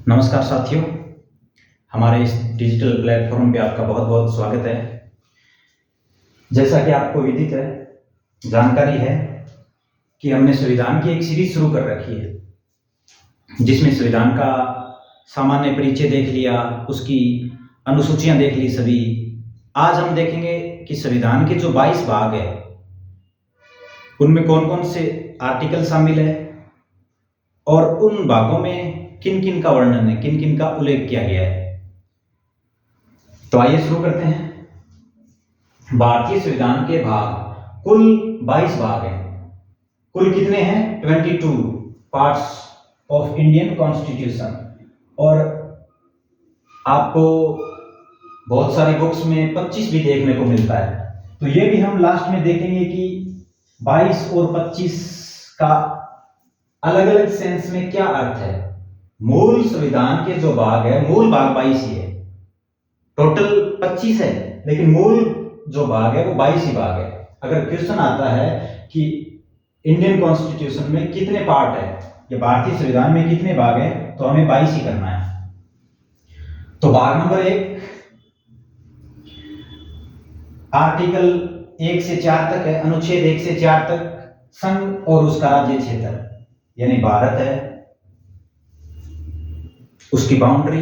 नमस्कार साथियों, हमारे इस डिजिटल प्लेटफॉर्म पे आपका बहुत बहुत स्वागत है। जैसा कि आपको विदित है, जानकारी है कि हमने संविधान की एक सीरीज शुरू कर रखी है, जिसमें संविधान का सामान्य परिचय देख लिया, उसकी अनुसूचियां देख ली सभी। आज हम देखेंगे कि संविधान के जो 22 भाग है, उनमें कौन कौन से आर्टिकल शामिल है और उन भागों में किन किन का वर्णन है, किन किन का उल्लेख किया गया है। तो आइए शुरू करते हैं। भारतीय संविधान के भाग कुल 22 भाग हैं। कुल कितने हैं? 22 पार्ट्स ऑफ इंडियन कॉन्स्टिट्यूशन। और आपको बहुत सारी बुक्स में 25 भी देखने को मिलता है। तो ये भी हम लास्ट में देखेंगे कि 22 और 25 का अलग अलग सेंस में क्या अर्थ है। मूल संविधान के जो भाग है, मूल भाग 22 ही है, टोटल 25 है, लेकिन मूल जो भाग है वो 22 ही भाग है। अगर क्वेश्चन आता है कि इंडियन कॉन्स्टिट्यूशन में कितने पार्ट है या भारतीय संविधान में कितने भाग है, तो हमें 22 ही करना है। तो भाग नंबर 1 आर्टिकल 1 से 4 तक है, अनुच्छेद 1 से 4 तक संघ और उसका राज्य क्षेत्र यानी भारत है, उसकी बाउंड्री,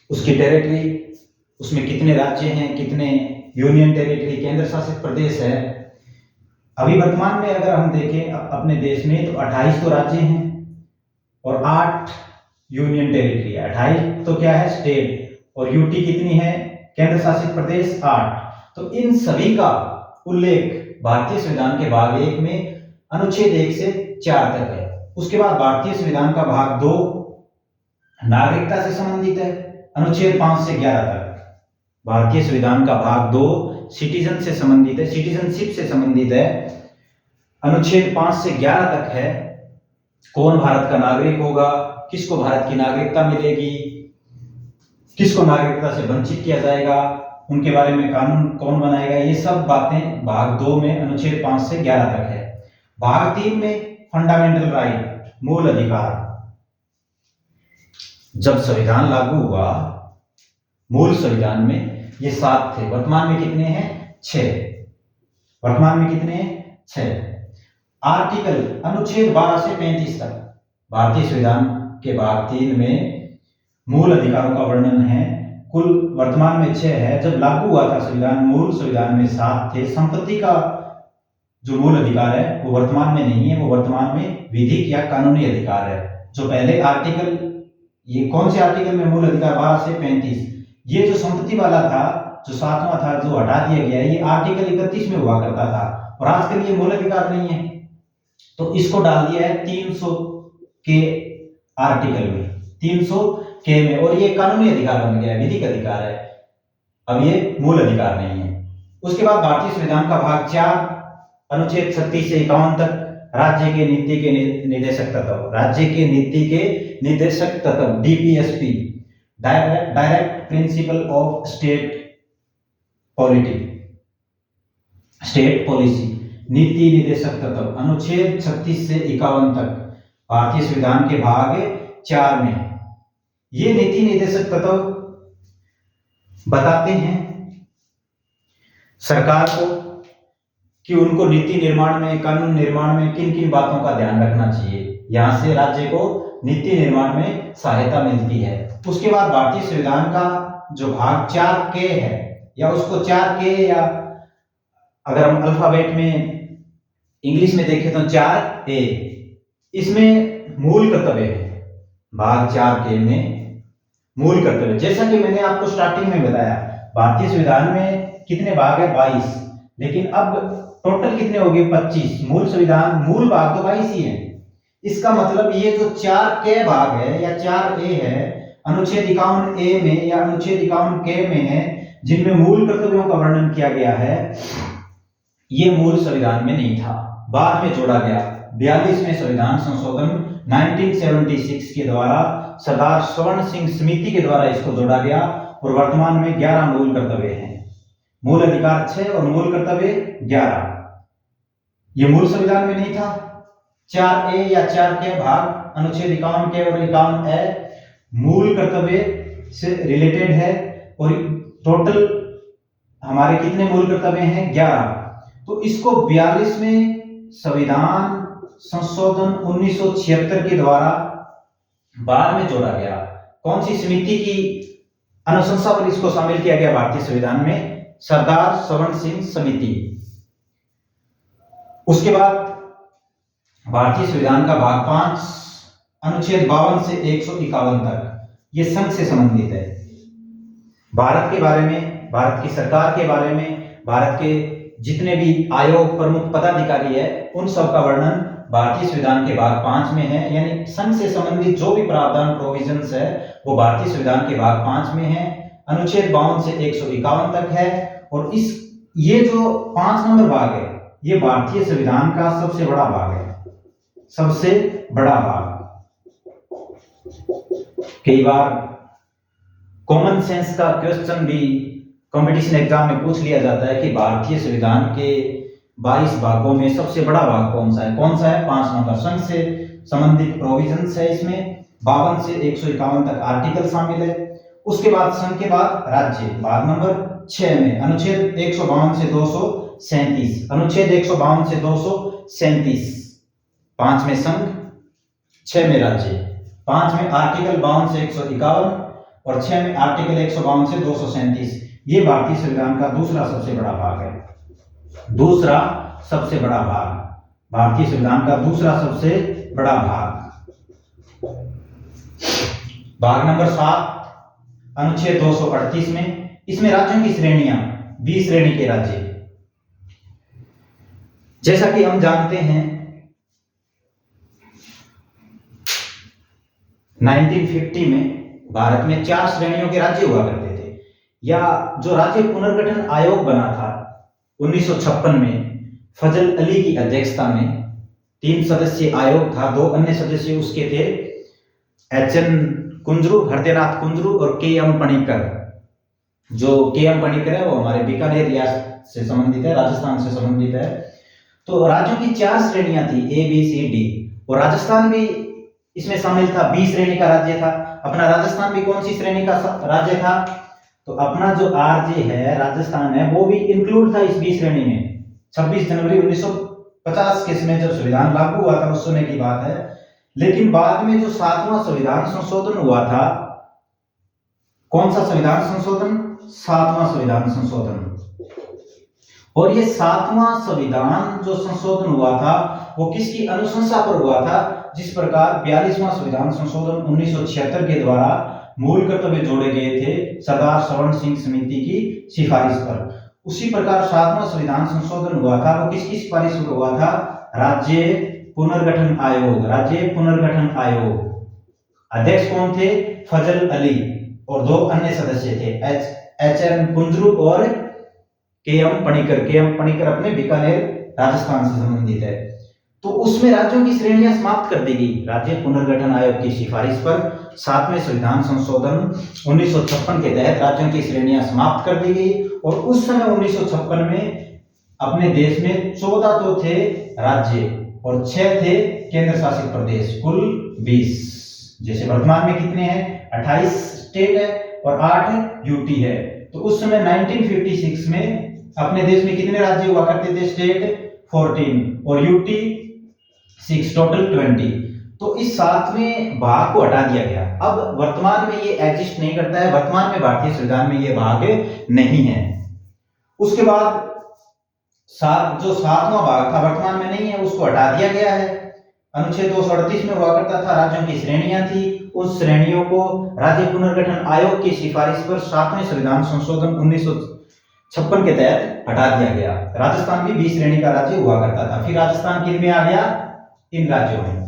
उसकी टेरिटरी, उसमें कितने राज्य हैं, कितने यूनियन टेरिटरी केंद्र शासित प्रदेश है। अभी वर्तमान में अगर हम देखें अपने देश में तो 28 तो राज्य हैं और 8 यूनियन टेरिटरी है। 28 तो क्या है? स्टेट। और यूटी कितनी है? केंद्र शासित प्रदेश 8। तो इन सभी का उल्लेख भारतीय संविधान के भाग 1 में अनुच्छेद 1 से 4 तक है। उसके बाद भारतीय संविधान का भाग 2 नागरिकता से संबंधित है, अनुच्छेद 5 से 11 तक। भारतीय संविधान का भाग 2 सिटीजन से संबंधित है, सिटीजनशिप से संबंधित है, अनुच्छेद 5 से 11 तक है। कौन भारत का नागरिक होगा, किसको भारत की नागरिकता मिलेगी, किसको नागरिकता से वंचित किया जाएगा, उनके बारे में कानून कौन बनाएगा, ये सब बातें भाग 2 में अनुच्छेद 5 से 11 तक है। भाग 3 में फंडामेंटल राइट, मूल अधिकार। जब संविधान लागू हुआ, मूल संविधान में ये 7 थे, वर्तमान में कितने हैं? 6। वर्तमान में कितने हैं? 6। आर्टिकल अनुच्छेद 12 से 35 तक भारतीय संविधान के भाग 3 में मूल अधिकारों का वर्णन है। कुल वर्तमान में 6 है। जब लागू हुआ था संविधान, मूल संविधान में 7 थे। संपत्ति का जो मूल अधिकार है वो वर्तमान में नहीं है, वो वर्तमान में विधिक या कानूनी अधिकार है। जो पहले आर्टिकल, ये कौन से आर्टिकल में मूल अधिकार? 12 से 35। ये जो संपत्ति वाला था, जो 7वां था, जो हटा दिया गया है, ये आर्टिकल 31 में हुआ करता था और आजकल ये मूल अधिकार नहीं है। तो इसको डाल दिया है 300 के आर्टिकल में, 300 के में, और ये कानूनी अधिकार बन गया है, विधिक अधिकार है। अब ये मूल अधिकार नहीं है। उसके बाद भारतीय संविधान का भाग 4 अनुच्छेद 36 से 51 तक राज्य के नीति के निदेशक तत्व, राज्य के नीति के निदेशक तत्व, DPSP, direct principle of state polity, state policy, नीति निदेशक तत्व, अनुच्छेद 36 से 51 तक भारतीय संविधान के भाग 4 में ये नीति निदेशक तत्व बताते हैं सरकार को कि उनको नीति निर्माण में, कानून निर्माण में किन किन बातों का ध्यान रखना चाहिए। यहां से राज्य को नीति निर्माण में सहायता मिलती है। उसके बाद भारतीय संविधान का जो भाग 4 के है, या उसको 4 के, या अगर हम अल्फाबेट में इंग्लिश में देखें तो 4 ए, इसमें मूल कर्तव्य है। भाग 4 के में मूल कर्तव्य, जैसा कि मैंने आपको स्टार्टिंग में बताया, भारतीय संविधान में कितने भाग है? 22, लेकिन अब टोटल कितने हो गए? 25। मूल संविधान, मूल भाग तो 22 ही है। इसका मतलब ये जो 4 के भाग है या 4 ए है, अनुच्छेद 51 ए में या अनुच्छेद 51 के में है, जिनमें मूल कर्तव्यों का वर्णन किया गया है, ये मूल संविधान में नहीं था, बाद में जोड़ा गया। 42वें संविधान संशोधन 1976 के द्वारा सरदार स्वर्ण सिंह समिति के द्वारा इसको जोड़ा गया और वर्तमान में 11 मूल कर्तव्य हैं। मूल अधिकार 6 और मूल कर्तव्य 11। ये मूल संविधान में नहीं था। 4 ए या 4 के भाग अनुच्छेद 51 के और 51 ए मूल कर्तव्य से रिलेटेड है। और टोटल हमारे कितने मूल कर्तव्य हैं? 11। तो इसको 42वें संविधान संशोधन 1976 के द्वारा बाद में जोड़ा गया। कौन सी समिति की अनुशंसा पर इसको शामिल किया गया भारतीय संविधान में? सरदार सवर्ण सिंह समिति। उसके बाद भारतीय संविधान का भाग 5 अनुच्छेद 52 से 151 तक ये संघ से संबंधित है। भारत के बारे में, भारत की सरकार के बारे में, भारत के जितने भी आयोग प्रमुख पदाधिकारी है उन सब का वर्णन भारतीय संविधान के भाग 5 में है। यानी संघ से संबंधित जो भी प्रावधान प्रोविजंस है वो भारतीय संविधान के भाग 5 में है। अनुच्छेद 52 से 151 तक है। और ये जो 5 नंबर भाग है ये भारतीय संविधान का सबसे बड़ा भाग है, सबसे बड़ा भाग। कई बार कॉमन सेंस का क्वेश्चन भी कंपटीशन एग्जाम में पूछ लिया जाता है कि भारतीय संविधान के 22 भागों में सबसे बड़ा भाग कौन सा है? कौन सा है? 5 नंबर। संघ से संबंधित प्रोविजंस है इसमें। 52 से 151 तक आर्टिकल शामिल है। उसके बाद संघ के बाद राज्य भाग नंबर 6 में अनुच्छेद 152 से 237, अनुच्छेद 152 से 237, 5 में संघ, 6 में राज्य, 5 में आर्टिकल 52 से 151 और 6 में आर्टिकल 152 से 237। ये भारतीय संविधान का दूसरा सबसे बड़ा भाग है। दूसरा सबसे बड़ा भाग, भारतीय संविधान का दूसरा सबसे बड़ा भाग। भाग नंबर 7 अनुच्छेद 238 में, इसमें राज्यों की श्रेणियां, 20 श्रेणी के राज्य। जैसा कि हम जानते हैं 1950 में भारत में 4 श्रेणियों के राज्य हुआ करते थे। या जो राज्य पुनर्गठन आयोग बना था 1956 में फजल अली की अध्यक्षता में 3 सदस्यीय आयोग था। 2 अन्य सदस्य उसके थे एच.एन. कुंजरू, हृदयनाथ कुंजरू और के.एम. पणिक्कर। जो के.एम. पणिक्कर है वो हमारे बीकानेर रियासत से संबंधित है, राजस्थान से संबंधित है। तो राज्यों की 4 श्रेणियां थी, ए बी सी डी, और राजस्थान भी इसमें शामिल था, 20 श्रेणी का राज्य था। अपना राजस्थान भी कौन सी श्रेणी का राज्य था? तो अपना जो आरजे है राजस्थान है वो भी इंक्लूड था इस 20 श्रेणी में। 26 जनवरी 1950 के समय जब संविधान लागू हुआ था उस समय की बात है। लेकिन बाद में जो 7वां संविधान संशोधन हुआ था, कौन सा संविधान संशोधन? 7वां संविधान संशोधन। और ये 7वां संविधान जो संशोधन हुआ था वो किसकी अनुशंसा पर हुआ था? जिस प्रकार 42वां संविधान संशोधन 1976 के द्वारा मूल कर्तव्य जोड़े गए थे सरदार सवर्ण सिंह समिति की सिफारिश पर, उसी प्रकार 7वां संविधान संशोधन हुआ था वो किसकी सिफारिश पर हुआ था? राज्य पुनर्गठन आयोग। राज्य पुनर्गठन आयोग अध्यक्ष कौन थे? फजल अली और 2 अन्य सदस्य थे एच.एन. कुंजरू और के.एम. पणिक्कर। के.एम. पणिक्कर अपने बीकानेर राजस्थान से संबंधित है। तो उसमें राज्यों की श्रेणियां समाप्त कर दी गई राज्य पुनर्गठन आयोग की सिफारिश पर। 7वें संविधान संशोधन 1956 के तहत राज्यों की श्रेणियां समाप्त कर दी गई। और उस समय 1956 में अपने देश में 14 तो थे राज्य और 6 थे केंद्र शासित प्रदेश, कुल 20। जैसे वर्तमान में कितने हैं? 28 स्टेट है और 8 यूटी है। तो उस समय 1956 में अपने देश में कितने राज्य हुआ करते थे? स्टेट 14 और यूटी 6, टोटल 20। तो इस 7वें भाग को हटा दिया गया। अब वर्तमान में ये एग्जिस्ट नहीं करता है, वर्तमान में भारतीय संविधान में ये भाग नहीं है। उसके बाद जो 7वां भाग था वर्तमान में नहीं है, उसको हटा दिया गया है। अनुच्छेद 238 में हुआ करता था, राज्यों की श्रेणियां थी, उस श्रेणियों को राज्य पुनर्गठन आयोग की सिफारिश पर 7वें संविधान संशोधन 1956 के तहत हटा दिया गया। राजस्थान भी 20 श्रेणी का राज्य हुआ करता था। फिर राजस्थान किन में आ गया? इन राज्यों में।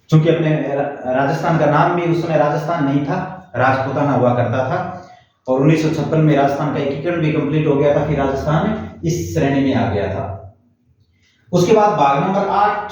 चूंकि अपने राजस्थान का नाम भी उस समय राजस्थान नहीं था, राजपूताना हुआ करता था। और 1956 में राजस्थान का एकीकरण भी कंप्लीट हो गया था, फिर राजस्थान इस श्रेणी में आ गया था। उसके बाद भाग नंबर 8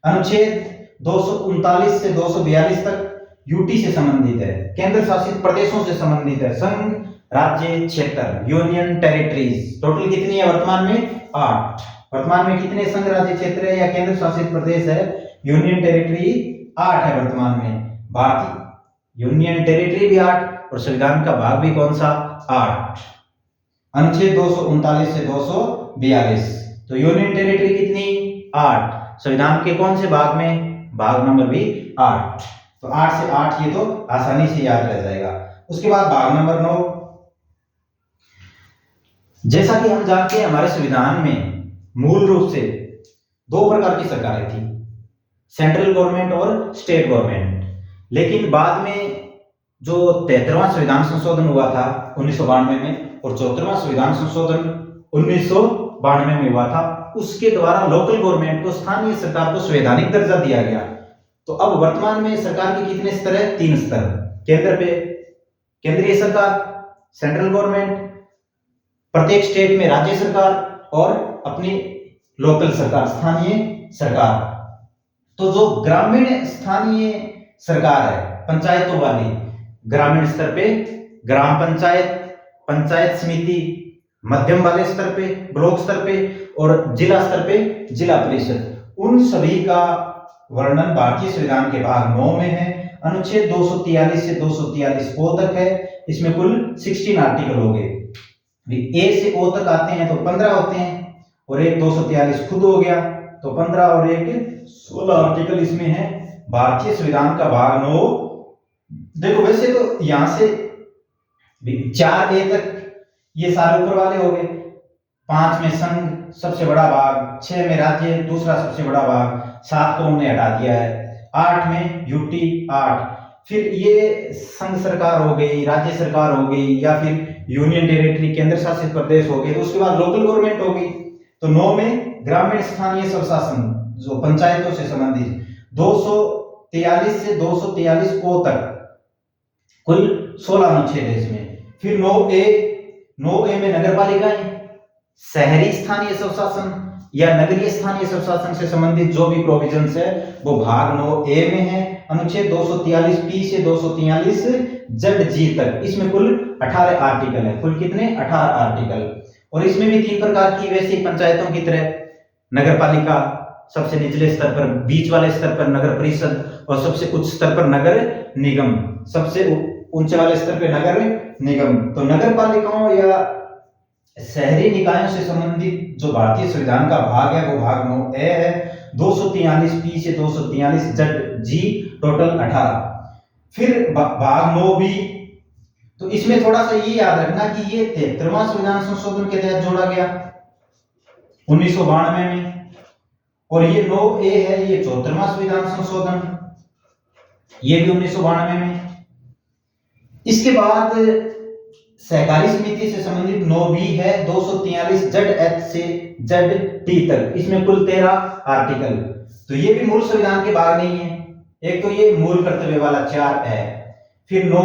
अनुच्छेद 239 से 242 तक यूटी से संबंधित है, केंद्र शासित प्रदेशों से संबंधित है। संघ, राज्य, क्षेत्र, यूनियन टेरिटरीज। टोटल कितनी है वर्तमान में? 8। वर्तमान में कितने संघ, राज्य, क्षेत्र है या केंद्र शासित प्रदेश है? यूनियन टेरिटरी 8 है वर्तमान में। भारतीय यूनियन टेरिटरी भी 8 और संविधान का भाग भी कौन सा 8। अनुच्छेद 239 से 242। तो यूनियन टेरिटरी कितनी 8, संविधान के कौन से भाग में, भाग नंबर भी 8। तो 8 से 8 ये तो आसानी से याद रह जाएगा। उसके बाद भाग नंबर 9। जैसा कि हम जानते हैं हमारे संविधान में मूल रूप से 2 प्रकार की सरकारें थी, सेंट्रल गवर्नमेंट और स्टेट गवर्नमेंट। लेकिन बाद में जो 73वां संविधान संशोधन हुआ था 1992 में और 74वां संविधान संशोधन 1992 में हुआ था, उसके द्वारा लोकल गवर्नमेंट को, स्थानीय सरकार को संवैधानिक दर्जा दिया गया। तो अब वर्तमान में सरकार के कितने स्तर है, 3 स्तर। केंद्र पे केंद्रीय सरकार, सेंट्रल गवर्नमेंट, प्रत्येक स्टेट में राज्य सरकार और अपनी लोकल सरकार, स्थानीय सरकार। तो जो ग्रामीण स्थानीय सरकार है, पंचायतों वाली, ग्रामीण स्तर पे ग्राम पंचायत, पंचायत समिति, मध्यम वाले स्तर पे ब्लॉक स्तर पे और जिला स्तर पे जिला परिषद, उन सभी का वर्णन भारतीय संविधान के भाग 9 में है। अनुच्छेद 243 से 243 ओ तक है। इसमें कुल 16 आर्टिकल हो गए। ए से ओ तक आते हैं तो 15 होते हैं और एक 243 खुद हो गया तो 15 और एक 16 आर्टिकल इसमें है। भारतीय संविधान का भाग 9। देखो वैसे तो यहां से 4A तक ये सारे ऊपर वाले हो गए, 5 में संघ सबसे बड़ा भाग, 6 में राज्य दूसरा सबसे बड़ा भाग, 7 को हमने हटा दिया है, 8 में यूटी 8। फिर ये संघ सरकार हो गई, राज्य सरकार हो गई या फिर यूनियन टेरिटरी केंद्र शासित प्रदेश हो गए। तो उसके बाद लोकल गवर्नमेंट हो गई। तो 9 में ग्रामीण स्थानीय स्वशासन जो पंचायतों से संबंधित 243 से 243 ओ तक कुल 16 अनुच्छेद है इसमें। फिर 9A में नगर पालिकाएं, शहरी स्थानीय स्वशासन या नगरीय स्थानीय स्वशासन से संबंधित जो भी प्रोविजंस है वो भाग 9A में है। अनुच्छेद 243 पी से 243 जेड जी तक, इसमें कुल 18 आर्टिकल है। कुल कितने 18 आर्टिकल। और इसमें भी 3 प्रकार की, वैसे पंचायतों की तरह नगर पालिका सबसे निचले स्तर पर, बीच वाले स्तर पर नगर परिषद और सबसे उच्च स्तर पर नगर निगम, सबसे ऊंचे वाले स्तर पर नगर निगम। तो नगर पालिकाओं या शहरी निकायों से संबंधित जो भारतीय संविधान का भाग है वो भाग 9A है। 243 पी से 243 जेड जी, टोटल 18। फिर भाग 9B। तो इसमें थोड़ा सा ये याद रखना कि ये 73वां संविधान संशोधन के तहत जोड़ा गया 1992 में, और ये 9A है, ये 74वां संविधान संशोधन, ये भी 1992 में। इसके बाद सहकारी समिति से संबंधित 9B है, 243 जेड एच से जेड टी तक, इसमें कुल 13 आर्टिकल। तो ये भी मूल संविधान के भाग नहीं है। एक तो ये मूल कर्तव्य वाला 4 है, फिर 9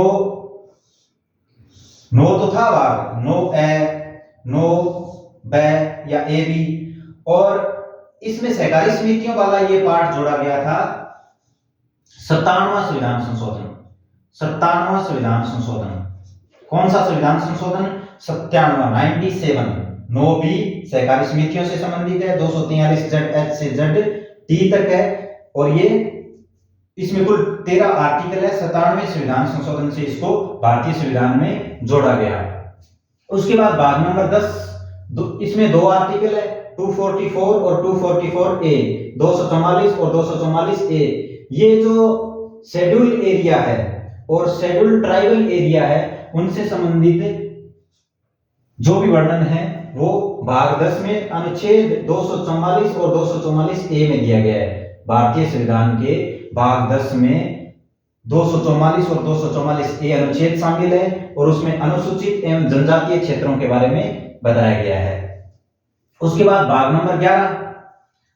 तो था भाग, 9A, 9B या AB, और इसमें सहकारी समितियों वाला ये पार्ट जोड़ा गया था 57वां संविधान संशोधन। 57वां संविधान संशोधन, कौन सा संविधान संशोधन 97वां 97। 9B सहकारी समितियों से संबंधित है, 243 जेड एच से जेड टी तक है, और ये इसमें कुल 13 आर्टिकल है। 97वें संविधान संशोधन से इसको भारतीय संविधान में जोड़ा गया। उसके बाद भाग नंबर 10, इसमें 2 आर्टिकल है, 244 और 244A, 244 और 244A। ये जो शेड्यूल एरिया है और शेड्यूल ट्राइबल एरिया है उनसे संबंधित जो भी वर्णन है वो भाग 10 में अनुच्छेद 244 और 244A में दिया गया है। भारतीय संविधान के भाग 10 में 244 और 244A अनुच्छेद शामिल है और उसमें अनुसूचित एवं जनजातीय क्षेत्रों के बारे में बताया गया है। उसके बाद भाग नंबर 11।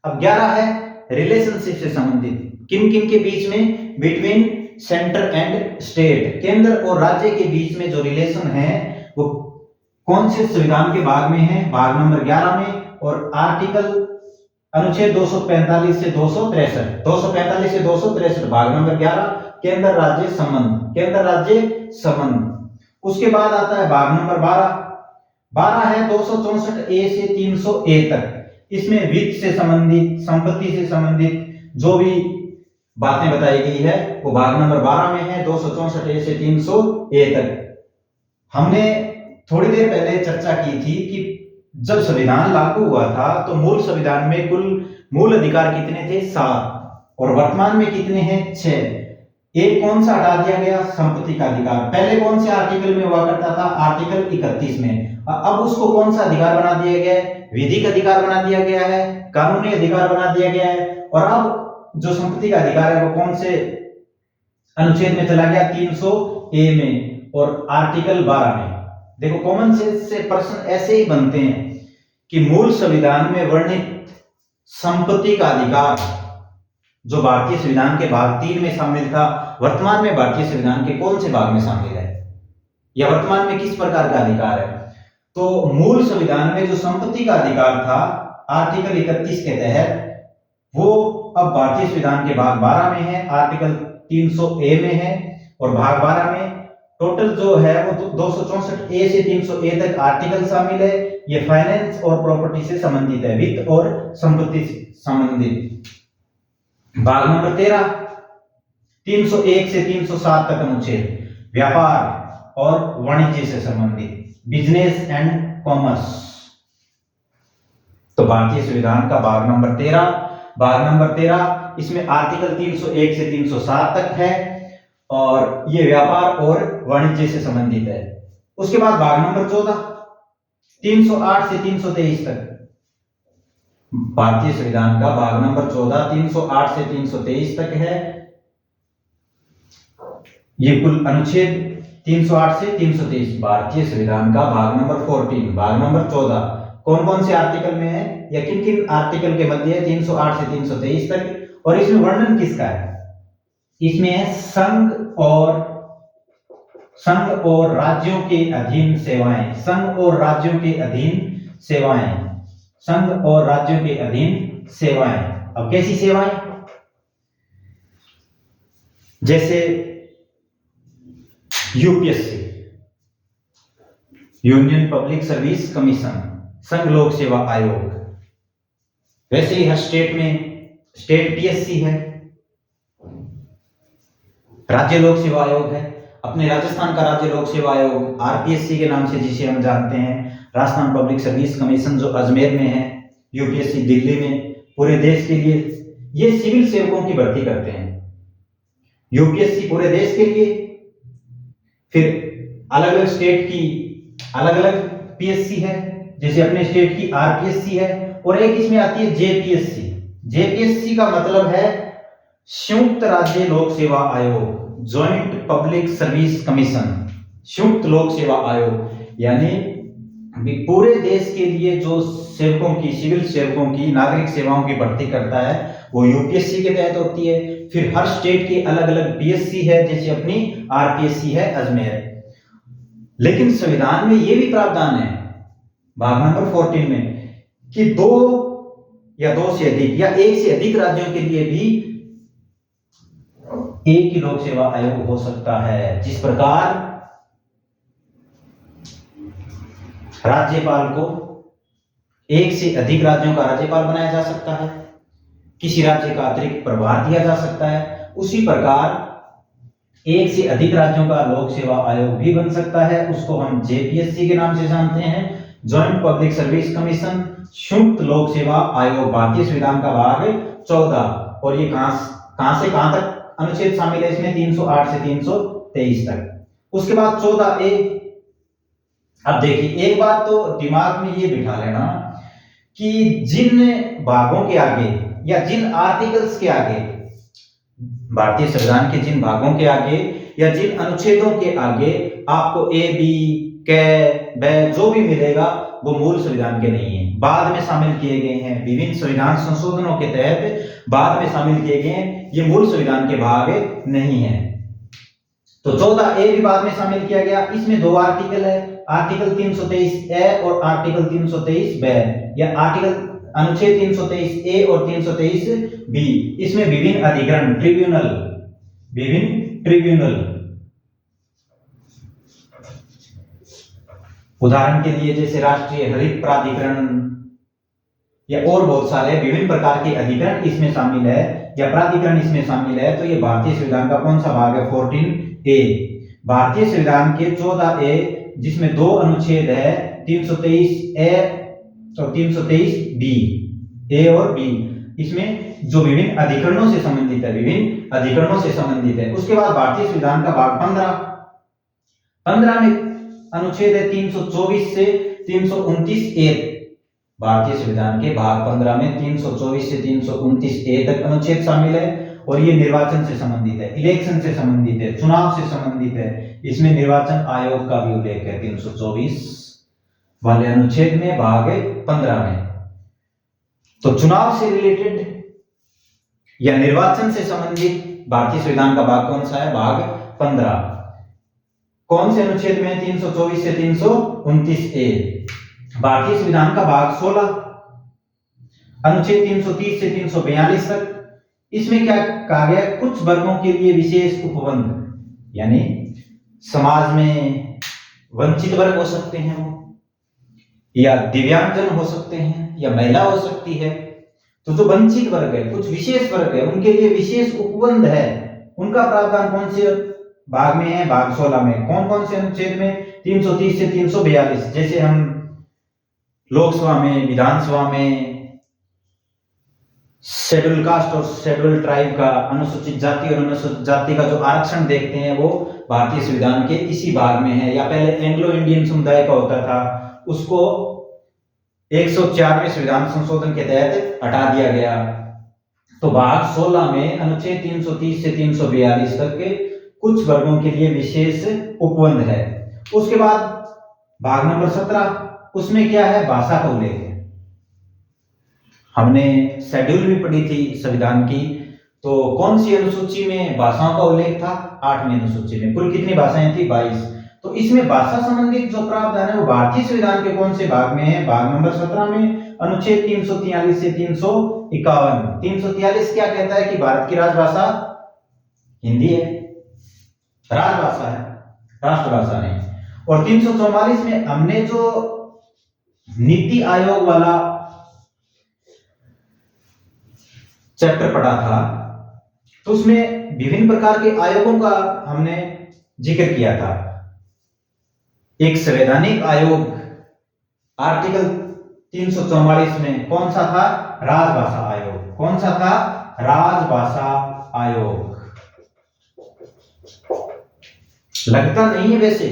अब 11 है रिलेशनशिप से संबंधित, किन किन के बीच में, बिटवीन सेंटर एंड स्टेट, केंद्र और राज्य के बीच में जो रिलेशन है वो कौन से संविधान के भाग में है, भाग नंबर 11 में। और आर्टिकल अनुच्छेद 245 से 263, 245 से 263 भाग नंबर 11, केंद्र राज्य संबंध, केंद्र राज्य संबंध। उसके बाद आता है भाग नंबर 12 है 264A से 300A तक। इसमें वित्त से संबंधित, संपत्ति से संबंधित जो भी बातें बताई गई है वो भाग नंबर 12 में है, 264 ए से 300 ए तक। हमने थोड़ी देर पहले चर्चा की थी कि जब संविधान लागू हुआ था तो मूल संविधान में कुल मूल अधिकार कितने थे? 7, और वर्तमान में कितने हैं? 6। एक कौन सा हटा दिया गया? संपत्ति का अधिकार। पहले कौन से आर्टिकल में हुआ करता था? आर्टिकल 31 में। अब उसको कौन सा अधिकार बना दिया गया है? विधिक अधिकार बना दिया गया है, कानूनी अधिकार बना दिया गया है। और अब जो संपत्ति का अधिकार है वो कौन से अनुच्छेद में चला गया? 300 ए में और आर्टिकल 12 में। देखो कॉमन सेंस से प्रश्न ऐसे ही बनते हैं कि मूल संविधान में वर्णित संपत्ति का अधिकार जो भारतीय संविधान के भाग 3 में शामिल था, वर्तमान में भारतीय संविधान के कौन से भाग में शामिल है, या वर्तमान में किस प्रकार का अधिकार है? तो मूल संविधान में जो संपत्ति का अधिकार था आर्टिकल 31 के तहत, वो अब भारतीय संविधान के भाग 12 में है, आर्टिकल 300 ए में है। और भाग 12 में टोटल जो है वो 264 ए से 300 ए तक आर्टिकल शामिल है। ये फाइनेंस और प्रॉपर्टी से संबंधित है, वित्त और संपत्ति से संबंधित। भाग नंबर 13 301 से 307 तक अनुच्छेद व्यापार और वाणिज्य से संबंधित, बिजनेस एंड कॉमर्स। तो भारतीय संविधान का भाग नंबर 13 इसमें आर्टिकल 301 से 307 तक है और ये व्यापार और वाणिज्य से संबंधित है। उसके बाद भाग नंबर 14 308 से 323 तक, भारतीय संविधान का भाग नंबर 14 308 से 323 तक है। ये कुल अनुच्छेद 308 से 323 भारतीय संविधान का भाग नंबर 14, भाग नंबर 14 कौन कौन से आर्टिकल में है या किन किन आर्टिकल के मध्य है? 308 से 323 तक। और इसमें वर्णन किसका है? इसमें है संघ और राज्यों के अधीन सेवाएं, संघ और राज्यों के अधीन सेवाएं, संघ और राज्यों के अधीन सेवाएं। अब कैसी सेवाएं? जैसे UPSC, union public service commission, संघ लोक सेवा आयोग। वैसे ही हर स्टेट में स्टेट पीएससी है, राज्य लोक सेवा आयोग है। अपने राजस्थान का राज्य लोक सेवा आयोग आरपीएससी के नाम से जिसे हम जानते हैं, राजस्थान पब्लिक सर्विस कमीशन जो अजमेर में है, यूपीएससी दिल्ली में। पूरे देश के लिए ये सिविल सेवकों की भर्ती करते हैं। यूपीएससी पूरे देश के लिए, फिर अलग अलग स्टेट की अलग अलग पीएससी है, जैसे अपने स्टेट की आरपीएससी है। और एक इसमें आती है जेपीएससी। जेपीएससी का मतलब है संयुक्त राज्य लोक सेवा आयोग, जॉइंट पब्लिक सर्विस कमीशन, संयुक्त लोक सेवा आयोग। यानी पूरे देश के लिए जो सेवकों की, सिविल सेवकों की, नागरिक सेवाओं की भर्ती करता है वो यूपीएससी के तहत होती है। फिर हर स्टेट की अलग अलग पीएससी है, जैसे अपनी आरपीएससी है अजमेर। लेकिन संविधान में ये भी प्रावधान है भाग नंबर 14 में कि 2 या 2 से अधिक या 1 से अधिक राज्यों के लिए भी एक ही लोक सेवा आयोग हो सकता है। जिस प्रकार राज्यपाल को 1 से अधिक राज्यों का राज्यपाल बनाया जा सकता है, किसी राज्य का अतिरिक्त प्रभार दिया जा सकता है, उसी प्रकार 1 से अधिक राज्यों का लोक सेवा आयोग भी बन सकता है। उसको हम जेपीएससी के नाम से जानते हैं, जॉइंट पब्लिक सर्विस कमीशन, संयुक्त लोक सेवा आयोग। भारतीय संविधान का भाग 14। और ये कहां से कहां तक अनुच्छेद शामिल है इसमें? 308 से 323 तक। उसके बाद 14A। अब देखिए एक बात तो दिमाग में ये बिठा लेना कि जिन भागों के आगे या जिन आर्टिकल्स के आगे, भारतीय संविधान के जिन भागों के आगे या जिन अनुच्छेदों के आगे आपको ए बी कै बै जो भी मिलेगा वो मूल संविधान के नहीं है, बाद में शामिल किए गए हैं। विभिन्न संविधान संशोधनों के तहत बाद में शामिल किए गए हैं, ये मूल संविधान के भाग नहीं है। तो 14A भी बाद में शामिल किया गया। इसमें 2 आर्टिकल है, आर्टिकल 323A और आर्टिकल 323B, या आर्टिकल अनुच्छेद 323A और 323B। इसमें विभिन्न अधिकरण, विभिन्न ट्रिब्यूनल, उदाहरण के लिए जैसे राष्ट्रीय हरित प्राधिकरण या और बहुत सारे विभिन्न प्रकार के अधिकरण इसमें शामिल है। या प्राधिकरण इसमें शामिल है, तो ये भारतीय संविधान का कौन सा भाग है? 14A। भारतीय संविधान के 14A जिसमें दो अनुच्छेद है, 323A और 323B, ए और बी, इसमें जो विभिन्न अधिकरणों से संबंधित है, विभिन्न अधिकरणों से संबंधित है। उसके बाद भारतीय संविधान का भाग 15 में अनुच्छेद है 324 से 329A। भारतीय संविधान के भाग 15 में 324 से 329A तक अनुच्छेद शामिल है और ये निर्वाचन से संबंधित है, इलेक्शन से संबंधित है, चुनाव से संबंधित है। इसमें निर्वाचन आयोग का भी उल्लेख है 324 वाले अनुच्छेद में, भाग 15 में। तो चुनाव से रिलेटेड या निर्वाचन से संबंधित भारतीय संविधान का भाग कौन सा है? भाग 15। कौन से अनुच्छेद में? 324 से 329A। भारतीय संविधान का भाग 16 अनुच्छेद 330 से 342 तक, इसमें क्या कहा गया? कुछ वर्गों के लिए विशेष उपबंध, यानी समाज में वंचित वर्ग हो सकते हैं वो, या दिव्यांगजन हो सकते हैं, या महिला हो सकती है। तो जो वंचित वर्ग है, कुछ विशेष वर्ग है, उनके लिए विशेष उपबंध है। उनका प्रावधान कौन से भाग में है? भाग 16 में। कौन कौन से अनुच्छेद में? 330 से 342। जैसे हम लोकसभा में, विधानसभा में शेड्यूल कास्ट और शेड्यूल ट्राइब का, अनुसूचित जाति और अनुसूचित जाति का जो आरक्षण देखते हैं, वो भारतीय संविधान के इसी भाग में है। या पहले एंग्लो इंडियन समुदाय का होता था, उसको 104वें संविधान संशोधन के तहत हटा दिया गया। तो भाग 16 में अनुच्छेद 330 से 342 तक के कुछ वर्गों के लिए विशेष उपबंध है। उसके बाद भाग नंबर 17, उसमें क्या है? भाषा का उल्लेख है। हमने शेड्यूल भी पढ़ी थी संविधान की, तो कौन सी अनुसूची में भाषाओं का उल्लेख था? 8वीं अनुसूची में। कुल कितनी भाषाएं थी? 22। तो इसमें भाषा संबंधित जो प्रावधान है वो भारतीय संविधान के कौन से भाग में है? भाग नंबर 17 में, अनुच्छेद 343 से 351। 343 क्या कहता है? कि भारत की राजभाषा हिंदी है, राजभाषा है, राष्ट्रभाषा नहीं। और 344 में हमने जो नीति आयोग वाला चैप्टर पढ़ा था, तो उसमें विभिन्न प्रकार के आयोगों का हमने जिक्र किया था। एक संवैधानिक आयोग आर्टिकल 344 में कौन सा था? राजभाषा आयोग। कौन सा था? राजभाषा आयोग। लगता नहीं है वैसे,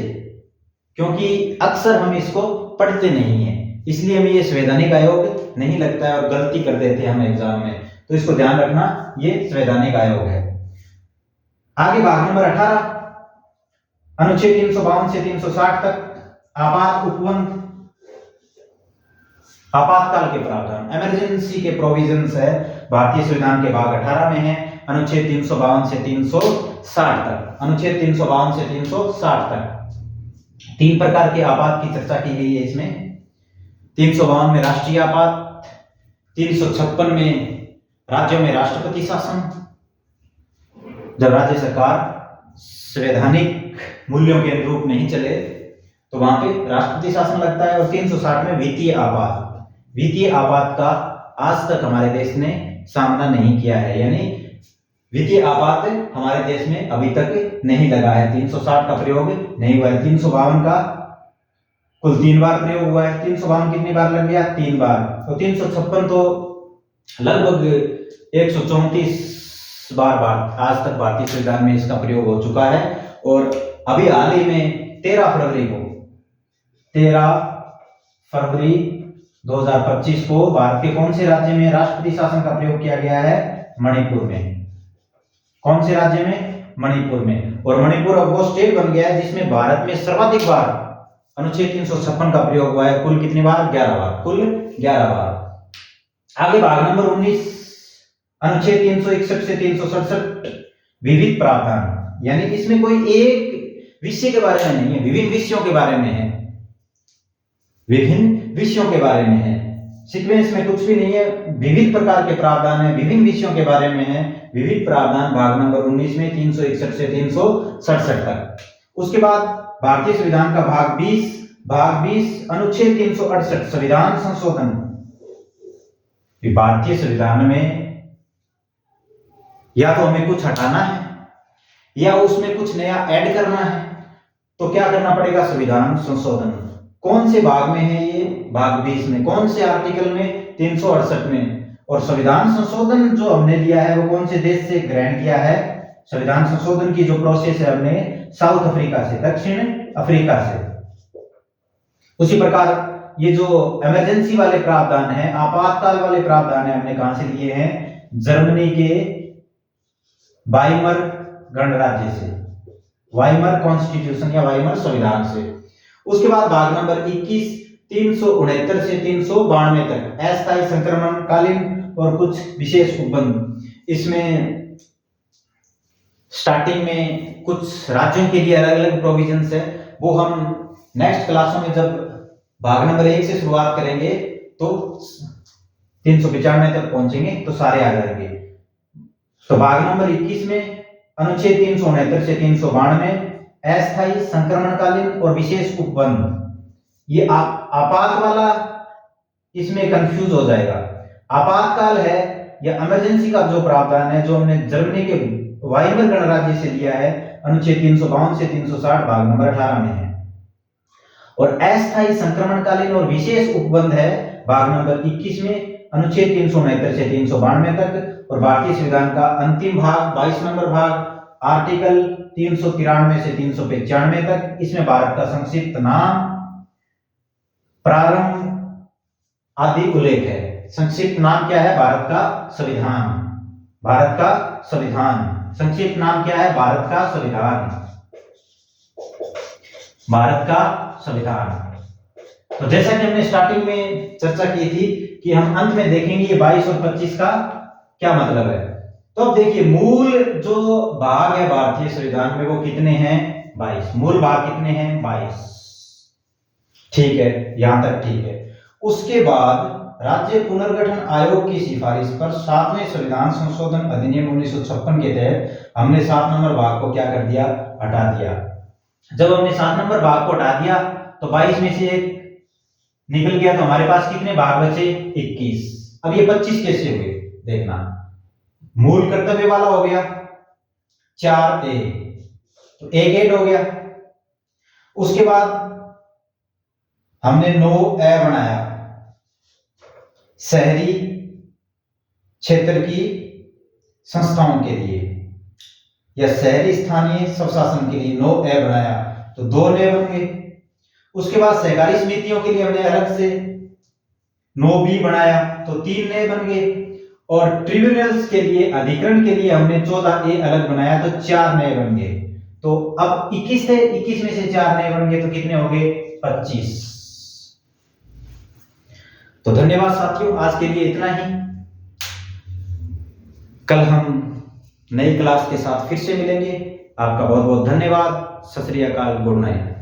क्योंकि अक्सर हम इसको पढ़ते नहीं है, इसलिए हमें ये संवैधानिक आयोग नहीं लगता है और गलती कर देते हैं हम एग्जाम में। तो इसको ध्यान रखना, ये संवैधानिक आयोग है। आगे भाग नंबर 18, अनुच्छेद 352 से 360 तक, आपात उपबंध, आपातकाल के प्रावधान, इमरजेंसी के प्रोविजंस है, भारतीय संविधान के भाग 18 में है, अनुच्छेद 352 से 360 तक। अनुच्छेद 352 से 360 तक 3 प्रकार के आपात की चर्चा की गई है इसमें। 352 में राष्ट्रीय आपात, 356 में राज्यों में राष्ट्रपति शासन, जब राज्य सरकार संवैधानिक मूल्यों के अनुरूप नहीं चले तो वहां पे राष्ट्रपति शासन लगता है। और 360 में वित्तीय आपात। वित्तीय आपात का आज तक हमारे देश ने सामना नहीं किया है, यानी वित्तीय आपात हमारे देश में अभी तक नहीं लगा है। 360 का प्रयोग नहीं हुआ है। 352 का कुल 3 बार प्रयोग हुआ है। 352 कितनी बार लग गया? 3 बार। तो 356 तो लगभग 134 बार आज तक भारतीय संविधान में इसका प्रयोग हो चुका है। और अभी हाल ही में 13 फरवरी 2025 को भारत के कौन से राज्य में राष्ट्रपति शासन का प्रयोग किया गया है? मणिपुर में। कौन से राज्य में? मणिपुर में। और मणिपुर अब वो स्टेट बन गया है जिसमें भारत में सर्वाधिक बार अनुच्छेद 356 का प्रयोग हुआ है। कुल कितनी बार? 11 बार। कुल 11 बार। आगे भाग नंबर 19, अनुच्छेद 361 से 367, विविध प्रावधान, यानी इसमें कोई एक विषय के बारे में नहीं है, विभिन्न विषयों के बारे में है। विभिन्न विषयों के बारे में है, सीक्वेंस में कुछ भी नहीं है। विविध प्रकार के प्रावधान है, विभिन्न विषयों के बारे में है। विविध प्रावधान भाग नंबर 19 में 361 से 367 तक। उसके बाद भारतीय संविधान का भाग 20 अनुच्छेद 368 संविधान संशोधन। भारतीय संविधान में या तो हमें कुछ हटाना है या उसमेमें कुछ नया ऐड करना है, तो क्या करना पड़ेगा? संविधान संशोधन। कौन से भाग में है ये? भाग 20 में। कौन से आर्टिकल में? 368 में। और संविधान संशोधन जो हमने लिया है वो कौन से देश से ग्रहण किया है? संविधान संशोधन की जो प्रोसेस है हमने साउथ अफ्रीका से, दक्षिण अफ्रीका से। उसी प्रकार ये जो इमरजेंसी वाले प्रावधान है, आपातकाल वाले प्रावधान है, हमने कहां से लिए हैं? जर्मनी के वाइमर गणराज्य से, वाइमर कॉन्स्टिट्यूशन या वाइमर संविधान से। उसके बाद भाग नंबर 21 369 से 392 तक अस्थायी संक्रमणकालीन और कुछ विशेष उपबंध। इसमें स्टार्टिंग में कुछ राज्यों के लिए अलग अलग प्रोविजंस है, वो हम नेक्स्ट क्लासों में जब भाग नंबर 1 से शुरुआत करेंगे तो 395 तक पहुंचेंगे तो सारे आ जाएंगे। तो भाग नंबर 21 में अनुच्छेद 369 से 392 अस्थायी संक्रमणकालीन और विशेष उपबंध। ये आपात वाला इसमें कंफ्यूज हो जाएगा। आपातकाल है या इमरजेंसी का जो प्रावधान है जो हमने जर्मनी के वाइमर गणराज्य से लिया है, अनुच्छेद 352 से 360 भाग नंबर 18 में है। और अस्थायी संक्रमणकालीन और विशेष उपबंध है भाग नंबर 21 में, अनुच्छेद 369 से 392 तक। और भारतीय संविधान का अंतिम भाग 22 नंबर भाग, आर्टिकल 393 से 395 तक। इसमें भारत का संक्षिप्त नाम, प्रारंभ आदि उल्लेख है। संक्षिप्त नाम क्या है? भारत का संविधान। भारत का संविधान। संक्षिप्त नाम क्या है? भारत का संविधान। भारत का संविधान। तो जैसा कि हमने स्टार्टिंग में चर्चा की थी कि हम अंत में देखेंगे ये 22 और 25 का क्या मतलब है। तो अब देखिए, मूल जो भाग है भारतीय संविधान में वो कितने हैं? 22। मूल भाग कितने हैं? 22। ठीक है, यहां तक ठीक है। उसके बाद राज्य पुनर्गठन आयोग की सिफारिश पर 7वें संविधान संशोधन अधिनियम 1956 के तहत हमने 7 नंबर भाग को क्या कर दिया? हटा दिया। जब हमने 7 नंबर भाग को हटा दिया तो 22 में से एक निकल गया, तो हमारे पास कितने भाग बचे? 21। अब ये 25 कैसे हुए देखना। मूल कर्तव्य वाला हो गया 4A, तो एक ऐड हो गया। उसके बाद हमने 9A बनाया, शहरी क्षेत्र की संस्थाओं के लिए या शहरी स्थानीय स्वशासन के लिए 9A बनाया, तो 2 नए बन गए। उसके बाद सहकारी समितियों के लिए हमने अलग से 9B बनाया, तो 3 नए बन गए। और ट्रिब्यूनल्स के लिए, अधिकरण के लिए हमने 14A अलग बनाया, तो 4 नए बन गए। तो अब 21 थे, 21 में से 4 नए बन गए, तो कितने हो गए? 25। तो धन्यवाद साथियों, आज के लिए इतना ही। कल हम नई क्लास के साथ फिर से मिलेंगे। आपका बहुत बहुत धन्यवाद। सत श्री अकाल, गुड नाइट।